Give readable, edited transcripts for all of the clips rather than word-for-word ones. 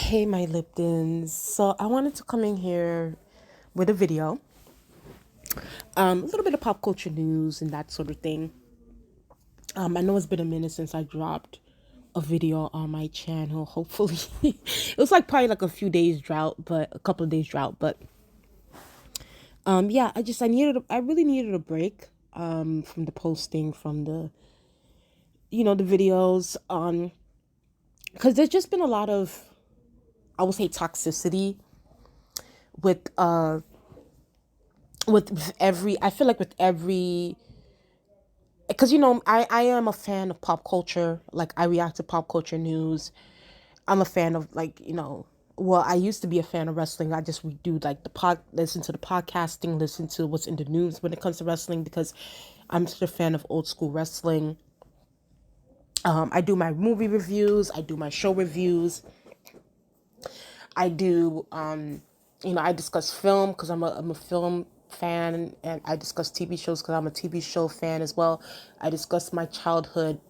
Hey, my Liptons. So I wanted to come in here with a video, a little bit of pop culture news and that sort of thing. I know it's been a minute since I dropped a video on my channel. Hopefully, it was like probably like a few days drought, but a couple of days drought. But yeah, I really needed a break from the posting, from the videos because there's just been a lot of, I would say, toxicity with every, I feel like with every, because I am a fan of pop culture. Like, I react to pop culture news. I'm a fan of, like, well, I used to be a fan of wrestling. I just do like listen to the podcasting, listen to what's in the news when it comes to wrestling, because I'm such a fan of old school wrestling. I do my movie reviews, I do my show reviews, I do I discuss film because I'm a film fan, and I discuss TV shows because I'm a TV show fan as well. I discuss my childhood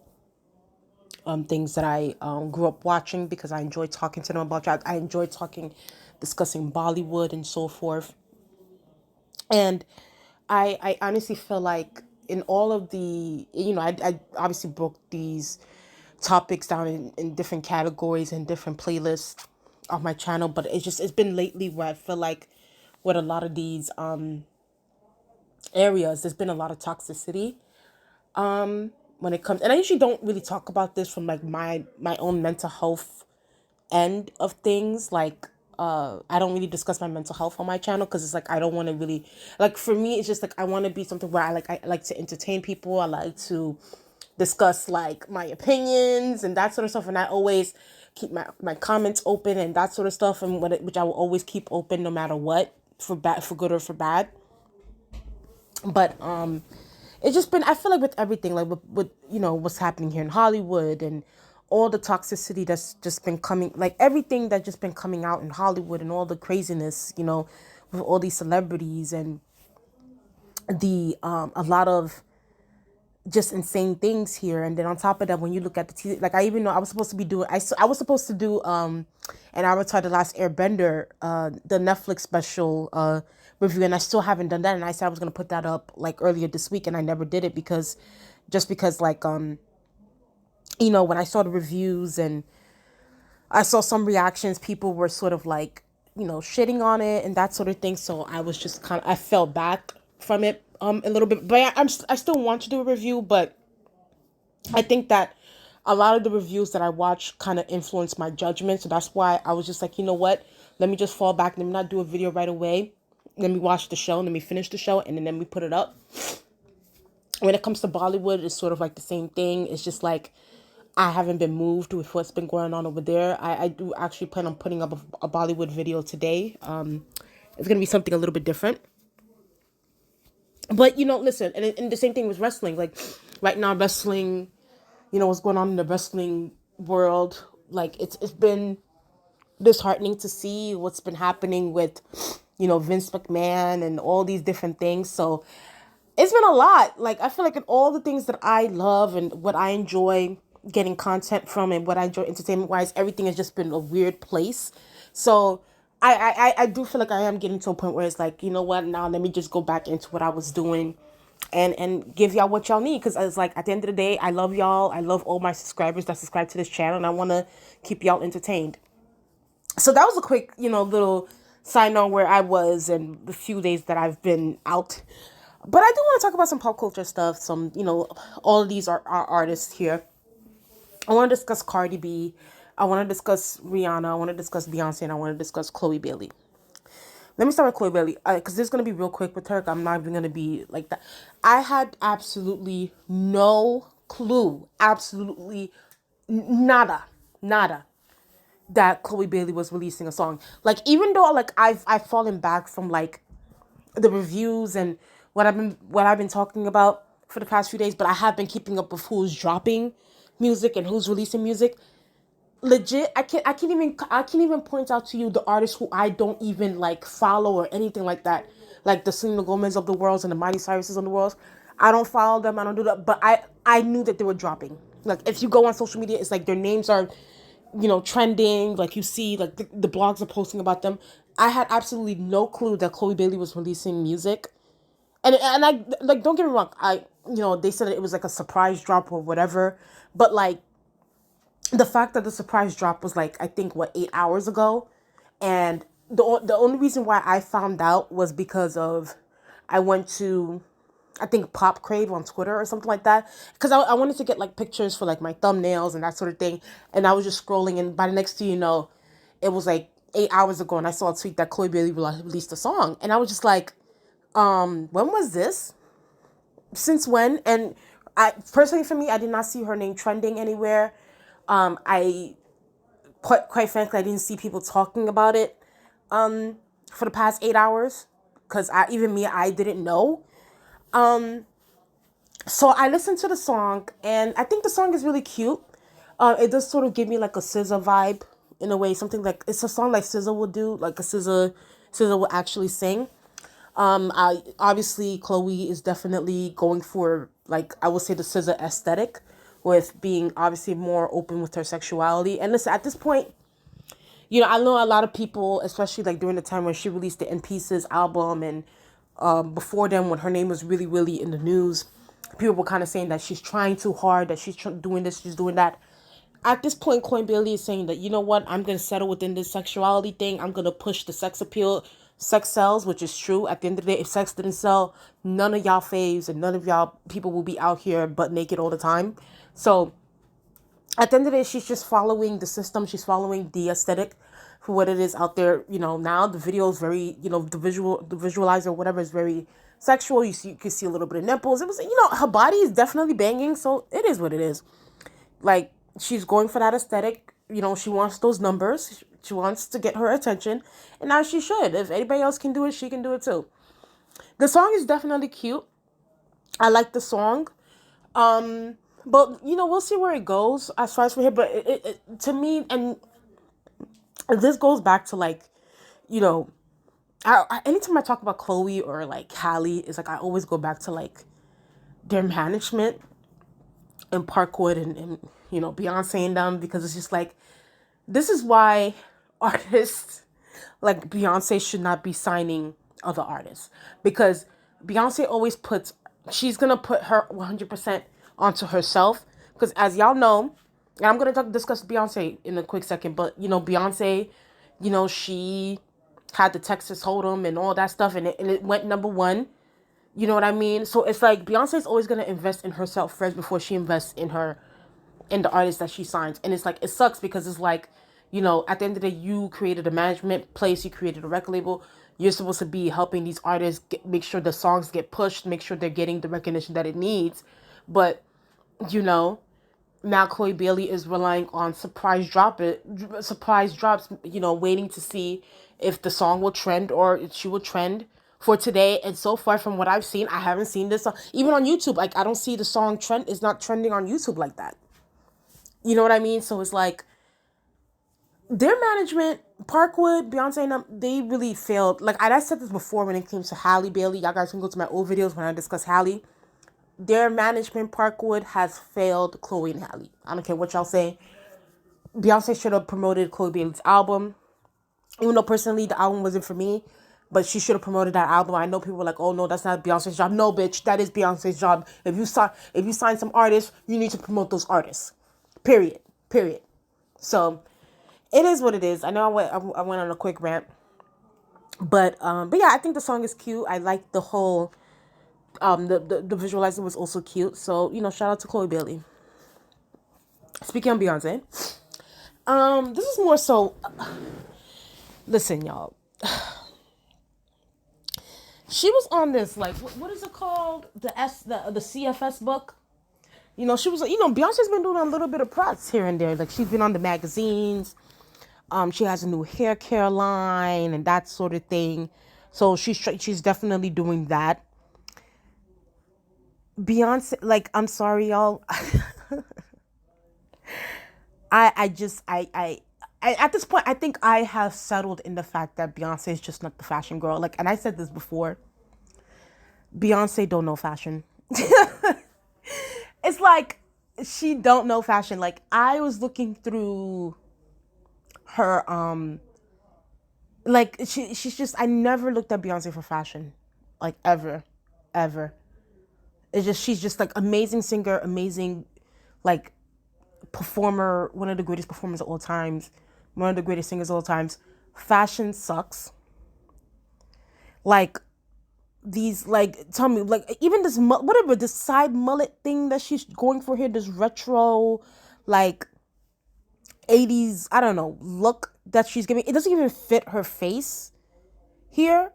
things that I grew up watching, because I enjoy talking to them about that. I enjoy discussing Bollywood and so forth. And I honestly feel like in all of I obviously broke these topics down in different categories and different playlists on my channel, but it's been lately where I feel like with a lot of these areas, there's been a lot of toxicity when it comes, and I usually don't really talk about this from like my own mental health end of things. Like, I don't really discuss my mental health on my channel, because it's like I don't want to really, like, for me it's just like I want to be something where I like to entertain people. I like to discuss like my opinions and that sort of stuff, and I always keep my comments open and that sort of stuff, and which I will always keep open no matter what, for bad, for good or for bad. But it's just been, I feel like with everything, like with what's happening here in Hollywood, and all the toxicity that's just been coming, like everything that's just been coming out in Hollywood, and all the craziness, with all these celebrities, and the a lot of just insane things here. And then on top of that, when you look at the TV, like, I even know I was supposed to be doing, I was supposed to do an Avatar: The Last Airbender, the Netflix special review, and I still haven't done that. And I said I was gonna put that up like earlier this week, and I never did it, because like when I saw the reviews and I saw some reactions, people were sort of like, shitting on it and that sort of thing. So I was just I fell back from it a little bit. But I still want to do a review, but I think that a lot of the reviews that I watch kind of influence my judgment. So that's why I was just like, you know what? Let me just fall back. Let me not do a video right away. Let me watch the show. Let me finish the show, and then we put it up. When it comes to Bollywood, it's sort of like the same thing. It's just like I haven't been moved with what's been going on over there. I do actually plan on putting up a Bollywood video today. It's gonna be something a little bit different. But listen, and the same thing with wrestling. Like, right now, wrestling, what's going on in the wrestling world. Like, it's been disheartening to see what's been happening with, Vince McMahon and all these different things. So it's been a lot. Like, I feel like in all the things that I love and what I enjoy getting content from, and what I enjoy entertainment wise, everything has just been a weird place. So I do feel like I am getting to a point where it's like, you know what, now let me just go back into what I was doing, and give y'all what y'all need. Because it's like, at the end of the day, I love y'all. I love all my subscribers that subscribe to this channel, and I want to keep y'all entertained. So that was a quick, little side note where I was, and the few days that I've been out. But I do want to talk about some pop culture stuff. Some, all of these are artists here. I want to discuss Cardi B. I want to discuss Rihanna. I want to discuss Beyonce, and I want to discuss chloebailey. Let me start with chloebailey, because this is going to be real quick with her. I'm not even going to be like that. I had absolutely no clue, absolutely nada, that chloebailey was releasing a song. Like, even though, like, I've fallen back from like the reviews and what I've been talking about for the past few days, but I have been keeping up with who's dropping music and who's releasing music. Legit, I can't even point out to you the artists who I don't even like follow or anything like that, like the Selena Gomez of the world and the Miley Cyruses of the world. I don't follow them. I don't do that. But I knew that they were dropping. Like, if you go on social media, it's like their names are trending. Like you see, like the blogs are posting about them. I had absolutely no clue that Chloe Bailey was releasing music, and I like don't get me wrong. They said it was like a surprise drop or whatever, but like the fact that the surprise drop was like I think what 8 hours ago, and the only reason why I found out was because of I went to I think Pop Crave on Twitter or something like that. Because I wanted to get like pictures for like my thumbnails and that sort of thing. And I was just scrolling, and by the next thing you know, it was like 8 hours ago, and I saw a tweet that Chloe Bailey released a song, and I was just like, when was this? Since when? And I personally, for me, I did not see her name trending anywhere. I quite frankly, I didn't see people talking about it for the past 8 hours, because I didn't know. So I listened to the song, and I think the song is really cute. It does sort of give me like a SZA vibe in a way, something like it's a song like SZA would do, like a SZA will actually sing. I obviously Chloe is definitely going for like I would say the SZA aesthetic, with being obviously more open with her sexuality. And listen, at this point, I know a lot of people, especially like during the time when she released the In Pieces album, and before then when her name was really, really in the news, people were kind of saying that she's trying too hard, that she's doing this, she's doing that. At this point, Chloe Bailey is saying that, you know what, I'm going to settle within this sexuality thing. I'm going to push the sex appeal. Sex sells, which is true. At the end of the day, if sex didn't sell, none of y'all faves and none of y'all people will be out here butt naked all the time. So at the end of the day, she's just following the system. She's following the aesthetic for what it is out there. Now the video is very, the visualizer, whatever, is very sexual. You can see a little bit of nipples. It was, her body is definitely banging. So it is what it is. Like, she's going for that aesthetic. She wants those numbers. She wants to get her attention. And now she should. If anybody else can do it, she can do it too. The song is definitely cute. I like the song. But we'll see where it goes as far as for here. But to me, and this goes back to like, you know, anytime I talk about Chloe or like Halle, it's like I always go back to like their management and Parkwood and Beyonce and them, because it's just like, this is why artists like Beyonce should not be signing other artists, because Beyonce always she's gonna put her 100% onto herself, because as y'all know, and I'm gonna discuss Beyonce in a quick second, but Beyonce, she had the Texas Hold'em and all that stuff, and it went number one. You know what I mean? So it's like Beyonce's always gonna invest in herself first before she invests in the artist that she signs. And it's like, it sucks because it's like, at the end of the day, you created a management place, you created a record label. You're supposed to be helping these artists make sure the songs get pushed, make sure they're getting the recognition that it needs. But, now Chloe Bailey is relying on surprise drops, waiting to see if the song will trend or if she will trend for today. And so far from what I've seen, I haven't seen this song. Even on YouTube, like, I don't see the song trend. It's not trending on YouTube like that. You know what I mean? So it's like, their management, Parkwood, Beyonce, and them, they really failed. Like, I said this before when it came to Halle Bailey. Y'all guys can go to my old videos when I discuss Halle. Their management, Parkwood, has failed Chloe and Halle. I don't care what y'all say. Beyonce should have promoted Chloe Bailey's album. Even though personally the album wasn't for me, but she should have promoted that album. I know people were like, "Oh no, that's not Beyonce's job." No, bitch, that is Beyonce's job. If you sign some artists, you need to promote those artists. Period. So it is what it is. I know I went on a quick rant, but yeah, I think the song is cute. I like the whole the visualizing was also cute. So shout out to Chloe Bailey. Speaking of Beyonce, this is more so. Listen, y'all. She was on this, like, what is it called? The CFS book. She was, Beyonce's been doing a little bit of press here and there. Like, she's been on the magazines. She has a new hair care line and that sort of thing. So she's definitely doing that. Beyonce, like, I'm sorry, y'all. I at this point, I think I have settled in the fact that Beyonce is just not the fashion girl. Like, and I said this before, Beyonce don't know fashion. It's like, she don't know fashion. Like, I was looking through her like she's just, I never looked at Beyonce for fashion, like ever. It's just, she's just like amazing singer, amazing like performer, one of the greatest performers of all times, one of the greatest singers of all times. Fashion sucks. Like these, like, tell me, like, even this whatever this side mullet thing that she's going for here, this retro like 80s, I don't know, look that she's giving, it doesn't even fit her face here.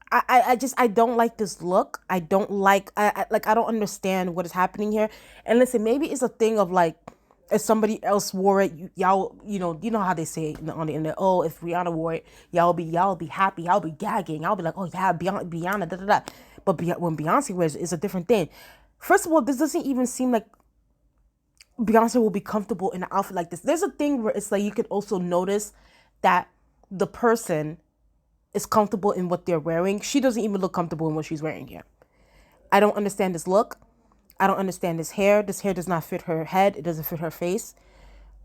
I just, I don't like this look. I don't like, I don't understand what is happening here. And listen, maybe it's a thing of like, if somebody else wore it, y'all, you know how they say it on the internet. Oh, if Rihanna wore it, y'all be happy, y'all be gagging, y'all be like, oh yeah, Rihanna, da da da. But when Beyonce wears it, it's a different thing. First of all, this doesn't even seem like Beyonce will be comfortable in an outfit like this. There's a thing where it's like you could also notice that the person is comfortable in what they're wearing. She doesn't even look comfortable in what she's wearing here. I don't understand this look. I don't understand this hair. This hair does not fit her head. It doesn't fit her face.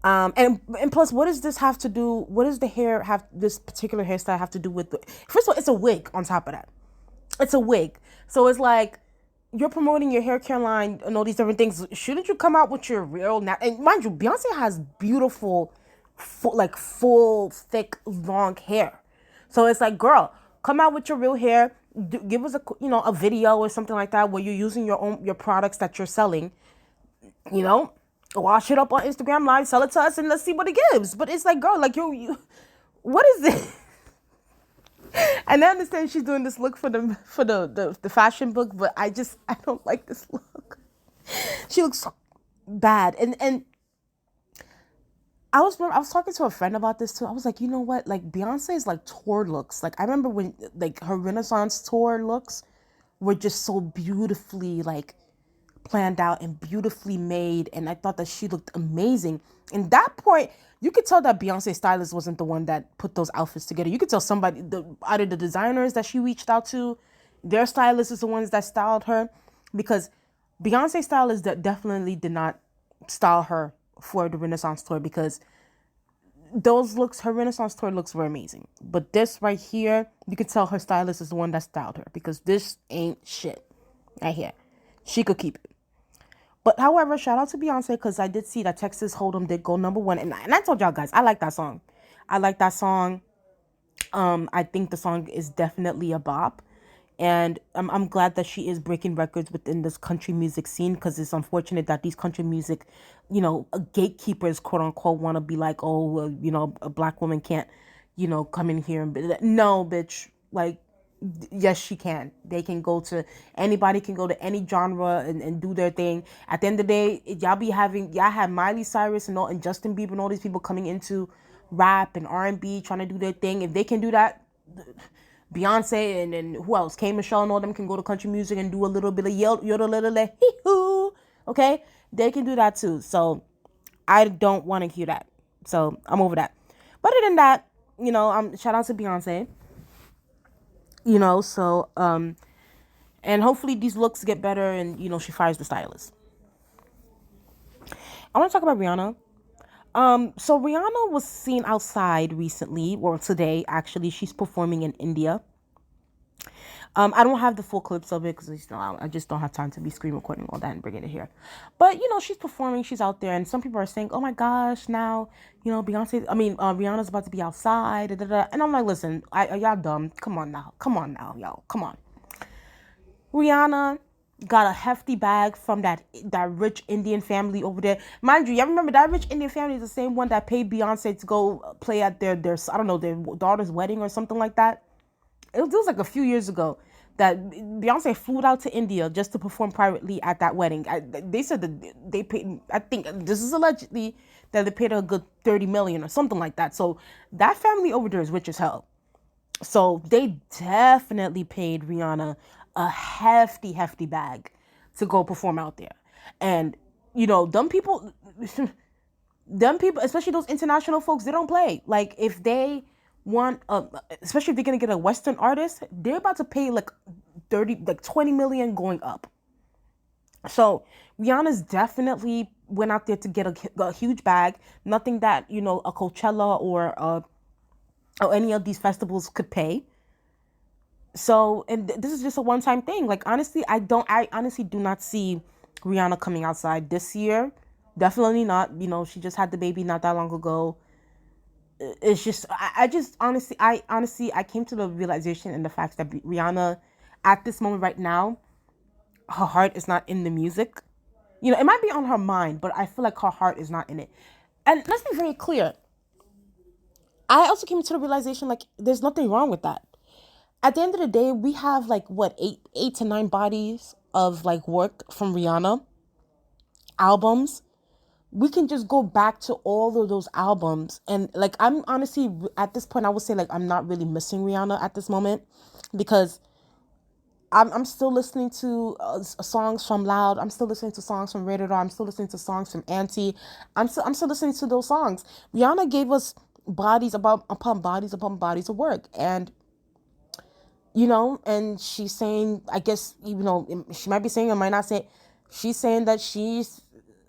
And plus, what does this have to do? What does the hair have? This particular hairstyle have to do with? First of all, it's a wig. On top of that, it's a wig. So it's like you're promoting your hair care line and all these different things. Shouldn't you come out with your real? And mind you, Beyonce has beautiful, full, thick, long hair. So it's like, girl, come out with your real hair. Give us a video or something like that where you're using your products that you're selling. Wash it up on Instagram Live, sell it to us, and let's see what it gives. But it's like, girl, like you what is this? And I understand she's doing this look for the fashion book, but I don't like this look. She looks so bad, and I was talking to a friend about this too. I was like, you know what? Like Beyonce is like tour looks. Like I remember when like her Renaissance tour looks were just so beautifully like planned out and beautifully made, and I thought that she looked amazing. And that point, you could tell that Beyonce stylist wasn't the one that put those outfits together. You could tell somebody, either the designers that she reached out to, their stylist is the ones that styled her, because Beyonce stylist that definitely did not style her for the Renaissance tour, because those looks, her Renaissance tour looks were amazing. But this right here, you could tell her stylist is the one that styled her, because this ain't shit right here. She could keep it. But however, shout out to Beyonce, because I did see that Texas Hold'em did go #1. And I told y'all guys, I like that song. I think the song is definitely a bop. And I'm glad that she is breaking records within this country music scene, because it's unfortunate that these country music, gatekeepers, quote unquote, want to be like, oh, well, a black woman can't, come in here and be like, no, bitch. Like, yes, she can. Anybody can go to any genre and do their thing. At the end of the day, y'all have Miley Cyrus and Justin Bieber and all these people coming into rap and R&B trying to do their thing. If they can do that, Beyonce and who else? K. Michelle and all them can go to country music and do a little bit of yodel, hee-hoo. Okay? They can do that too. So I don't want to hear that. So I'm over that. But other than that, shout out to Beyonce. And hopefully these looks get better and, she fires the stylist. I want to talk about Rihanna. So Rihanna was seen outside recently, or today, actually. She's performing in India. I don't have the full clips of it because I just don't have time to be screen recording all that and bringing it here. But, she's performing, she's out there, and some people are saying, oh my gosh, now, Rihanna's about to be outside, da, da, da. And I'm like, listen, are y'all dumb? Come on now, y'all, come on. Rihanna got a hefty bag from that rich Indian family over there. Mind you, y'all remember that rich Indian family is the same one that paid Beyonce to go play at their I don't know, their daughter's wedding or something like that. It was like a few years ago that Beyonce flew out to India just to perform privately at that wedding. They said that they paid, I think this is allegedly, that they paid her a good $30 million or something like that. So that family over there is rich as hell. So they definitely paid Rihanna a hefty bag to go perform out there. And, them people, especially those international folks, they don't play. Like, if they want, especially if they're going to get a Western artist, they're about to pay like 20 million going up. So Rihanna's definitely went out there to get a huge bag, nothing that, a Coachella or any of these festivals could pay. So, and this is just a one-time thing. Like, honestly, I honestly do not see Rihanna coming outside this year. Definitely not. She just had the baby not that long ago. It's just, I just honestly, I came to the realization and the fact that Rihanna, at this moment right now, her heart is not in the music. It might be on her mind, but I feel like her heart is not in it. And let's be very clear. I also came to the realization, like, there's nothing wrong with that. At the end of the day, we have like what, eight to nine bodies of like work from Rihanna, albums. We can just go back to all of those albums, and like, I'm honestly at this point, I would say, like, I'm not really missing Rihanna at this moment, because I'm still listening to songs from Loud. I'm still listening to songs from Rated R. I'm still listening to songs from Auntie. I'm still listening to those songs. Rihanna gave us bodies upon bodies upon bodies of work, and and she's saying, I guess, she might be saying, or might not say, she's saying that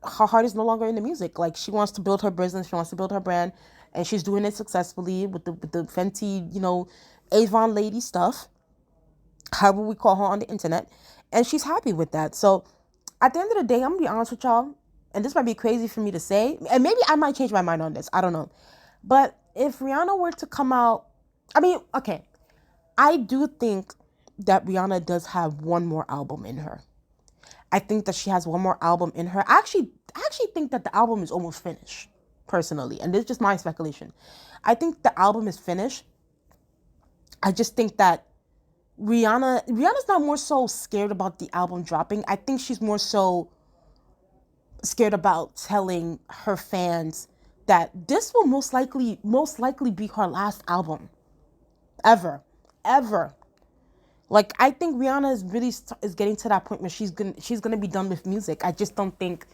her heart is no longer in the music. Like, she wants to build her business, she wants to build her brand, and she's doing it successfully with the Fenty, Avon lady stuff, however we call her on the internet, and she's happy with that. So at the end of the day, I'm gonna be honest with y'all, and this might be crazy for me to say, and maybe I might change my mind on this, I don't know, but if Rihanna were to come out, I mean, okay, I do think that Rihanna does have one more album in her. I think that she has one more album in her. I actually think that the album is almost finished, personally, and this is just my speculation. I think the album is finished. I just think that Rihanna's not more so scared about the album dropping. I think she's more so scared about telling her fans that this will most likely be her last album ever. Like, I think Rihanna is getting to that point where she's gonna be done with music. I just don't think.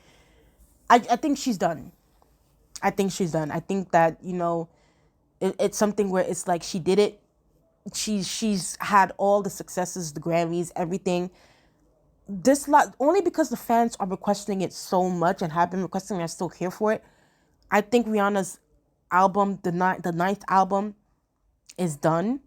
I think she's done. I think she's done. I think that it's something where it's like she did it. She's had all the successes, the Grammys, everything. This lot only because the fans are requesting it so much and have been requesting, and are still here for it. I think Rihanna's album, the ninth album, is done.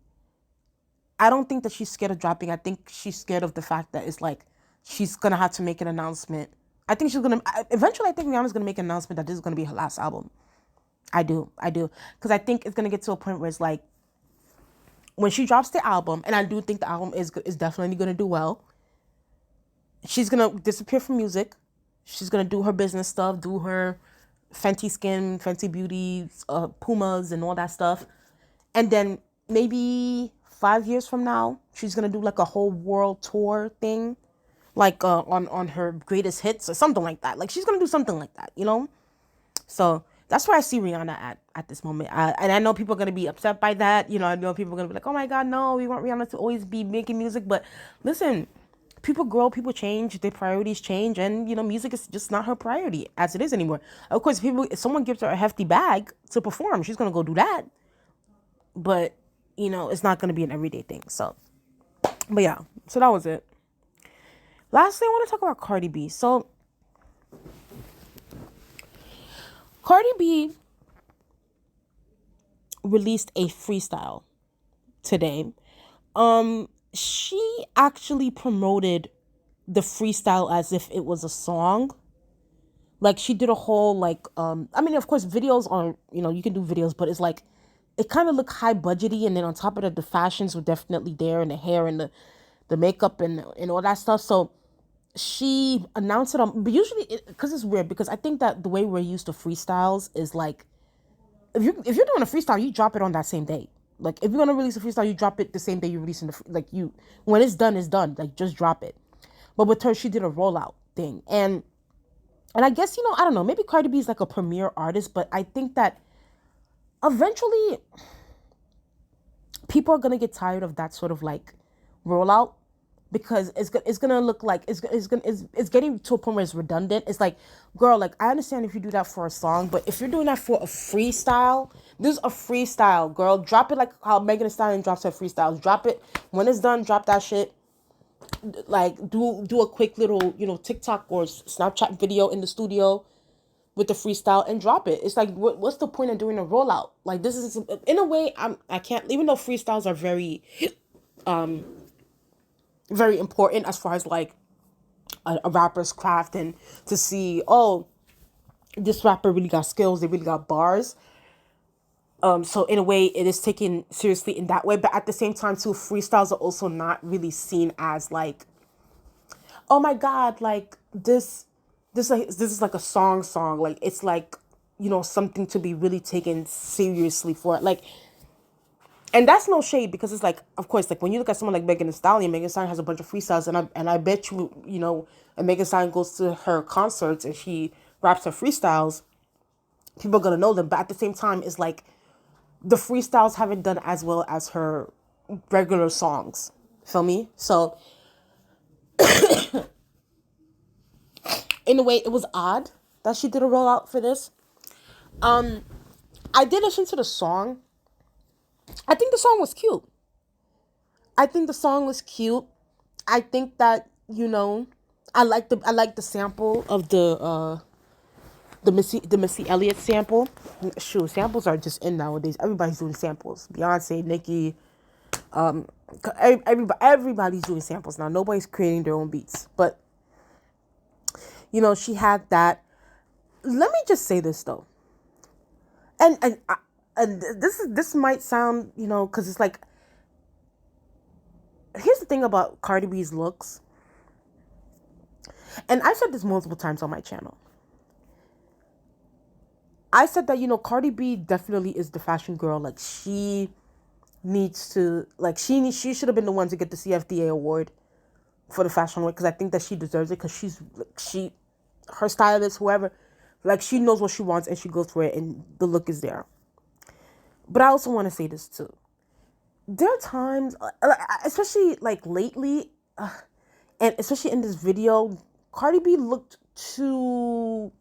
I don't think that she's scared of dropping. I think she's scared of the fact that it's like she's gonna have to make an announcement. I think eventually, I think Rihanna's gonna make an announcement that this is gonna be her last album. I do, because I think it's gonna get to a point where it's like, when she drops the album, and I do think the album is definitely gonna do well, she's gonna disappear from music. She's gonna do her business stuff, do her Fenty Skin, Fenty Beauty, Pumas, and all that stuff, and then maybe 5 years from now, she's gonna do like a whole world tour thing, like on her greatest hits or something like that. Like, she's gonna do something like that, So that's where I see Rihanna at this moment. And I know people are gonna be upset by that. I know people are gonna be like, "Oh my God, no, we want Rihanna to always be making music." But listen, people grow, people change, their priorities change, and music is just not her priority as it is anymore. Of course, if someone gives her a hefty bag to perform, she's gonna go do that. But it's not going to be an everyday thing. So, but yeah, so that was it. Lastly, I want to talk about Cardi B. So, Cardi B released a freestyle today. She actually promoted the freestyle as if it was a song. Like, she did a whole, like, I mean, of course, videos are, you can do videos, but it's like, it kind of looked high budgety, and then on top of that, the fashions were definitely there, and the hair and the makeup and all that stuff. So she announced it on, but usually, because it's weird, because I think that the way we're used to freestyles is like, if you're doing a freestyle, you drop it on that same day. Like, if you're gonna release a freestyle, you drop it the same day you're releasing when it's done, it's done. Like, just drop it. But with her, she did a rollout thing, and I guess I don't know, maybe Cardi B is like a premier artist, but I think that eventually people are going to get tired of that sort of like rollout, because it's going to look like it's getting to a point where it's redundant. It's like, girl, like, I understand if you do that for a song, but if you're doing that for a freestyle, this is a freestyle, girl. Drop it like how Megan Thee Stallion drops her freestyles. Drop it when it's done. Drop that shit. Like, do a quick little TikTok or Snapchat video in the studio. with the freestyle and drop it. It's like, what's the point of doing a rollout? Like, this is, in a way, I can't, even though freestyles are very important as far as like a rapper's craft, and to see, oh, this rapper really got skills, they really got bars. So in a way, it is taken seriously in that way, but at the same time too, freestyles are also not really seen as like, oh my god, like this is like a song. Like, it's like, something to be really taken seriously for it. Like, and that's no shade, because it's like, of course, like when you look at someone like Megan Thee Stallion has a bunch of freestyles, and I bet you, and Megan Thee Stallion goes to her concerts and she raps her freestyles, people are gonna know them. But at the same time, it's like the freestyles haven't done as well as her regular songs. Feel me? So in a way, it was odd that she did a rollout for this. I did listen to the song. I think the song was cute. I think that, I like the sample of the Missy Elliott sample. Shoot, samples are just in nowadays. Everybody's doing samples. Beyonce, Nicki, everybody's doing samples now. Nobody's creating their own beats. But she had that. Let me just say this though, and this might sound, because it's like, here's the thing about Cardi B's looks, and I've said this multiple times on my channel. I said that, Cardi B definitely is the fashion girl. Like, she needs to, like, she should have been the one to get the CFDA award for the fashion week, because I think that she deserves it, because her stylist, whoever, like, she knows what she wants and she goes for it, and the look is there. But I also want to say this too. There are times, especially like lately, and especially in this video, Cardi B looked too.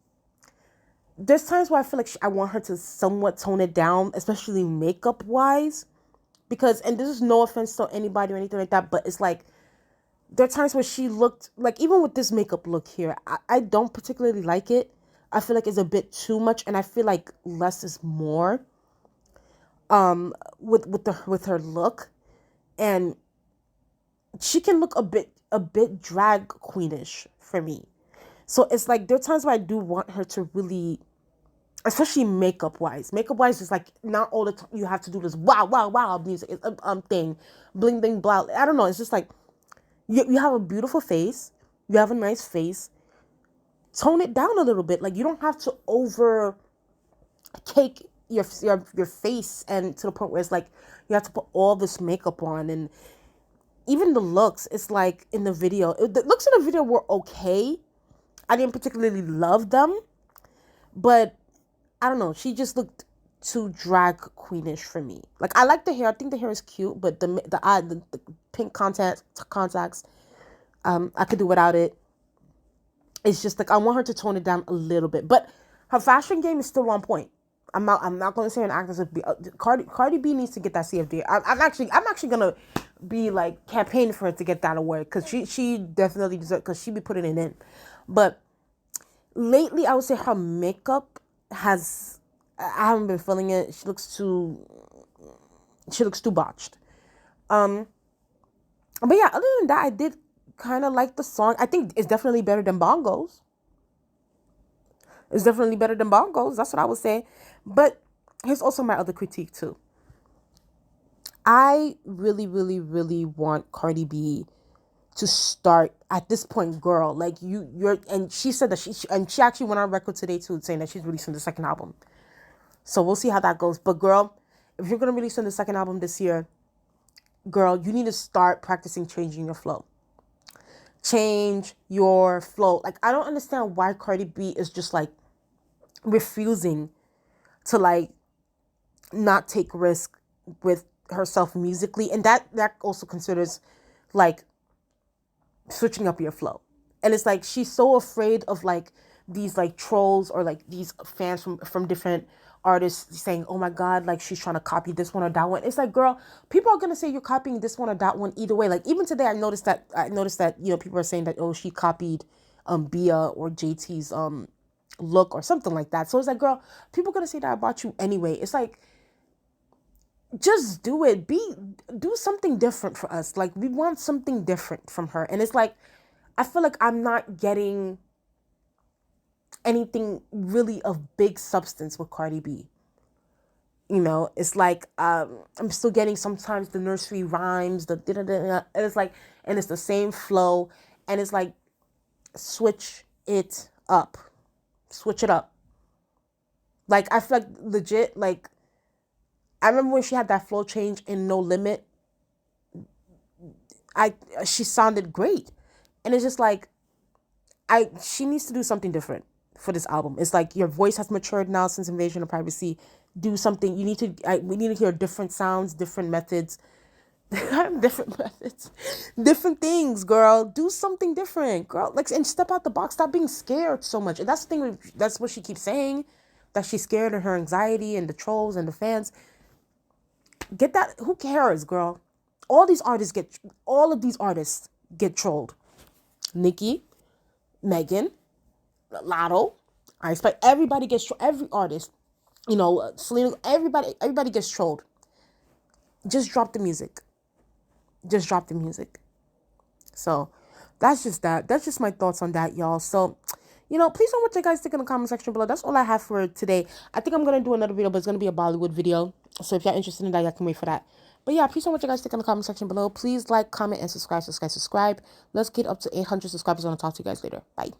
There's times where I feel like I want her to somewhat tone it down, especially makeup wise, because, and this is no offense to anybody or anything like that, but it's like, there are times where she looked like, even with this makeup look here, I don't particularly like it. I feel like it's a bit too much, and I feel like less is more. With her look, and she can look a bit drag queenish for me. So it's like, there are times where I do want her to really, especially makeup wise, is like, not all the time you have to do this wow music thing, bling bling blah. I don't know. It's just like, you have a beautiful face, you have a nice face. Tone it down a little bit. Like, you don't have to over cake your face, and to the point where it's like you have to put all this makeup on. And even the looks, it's like, in the video, the looks in the video were okay. I didn't particularly love them, but I don't know, she just looked too drag queenish for me. Like, I like the hair, I think the hair is cute, but the pink contacts, I could do without it. It's just like, I want her to tone it down a little bit, but her fashion game is still on point. I'm not going to say an actress. Cardi B needs to get that CFD. I'm actually gonna be like campaigning for her to get that award, because she definitely deserves, because she be putting it in. But lately, I would say her makeup I haven't been feeling it. She looks too botched. But yeah, other than that, I did kind of like the song. I think it's definitely better than Bongos. That's what I would say. But here's also my other critique too. I really, really, really want Cardi B to start at this point, girl. Like, and she said that she actually went on record today too, saying that she's releasing the second album. So we'll see how that goes. But girl, if you're gonna release the second album this year, girl, you need to start practicing changing your flow. Change your flow. Like, I don't understand why Cardi B is just like refusing to like not take risk with herself musically, and that also considers like switching up your flow. And it's like, she's so afraid of like these like trolls, or like these fans from different artists saying, oh my god, like, she's trying to copy this one or that one. It's like, girl, people are gonna say you're copying this one or that one either way. Like, even today, I noticed that people are saying that, oh, she copied Bia or JT's look or something like that. So it's like, girl, people are gonna say that about you anyway. It's like, just do it. Do something different for us. Like, we want something different from her. And it's like, I feel like I'm not getting anything really of big substance with Cardi B. You know, it's like, I'm still getting sometimes the nursery rhymes, the da-da-da-da, and it's like, and it's the same flow, and it's like, switch it up. Switch it up. Like, I feel like legit, like, I remember when she had that flow change in No Limit, she sounded great. And it's just like, she needs to do something different for this album. It's like, your voice has matured now since Invasion of Privacy. Do something. We need to hear different sounds, different methods. Different methods. Different things, girl. Do something different, girl. Like, and step out the box. Stop being scared so much. And that's the thing, that's what she keeps saying. That she's scared of her anxiety and the trolls and the fans. Get that. Who cares, girl? All of these artists get trolled. Nicki, Megan, Lotto. I expect everybody gets trolled. Every artist, you know, Selena. Everybody gets trolled. Just drop the music. Just drop the music. So that's just that. That's just my thoughts on that, y'all. So, you know, please don't what you guys think in the comment section below. That's all I have for today. I think I'm gonna do another video, but it's gonna be a Bollywood video. So if you're interested in that, y'all can wait for that. But yeah, please don't what you guys think in the comment section below. Please like, comment, and subscribe. Let's get up to 800 subscribers. I'm gonna talk to you guys later. Bye.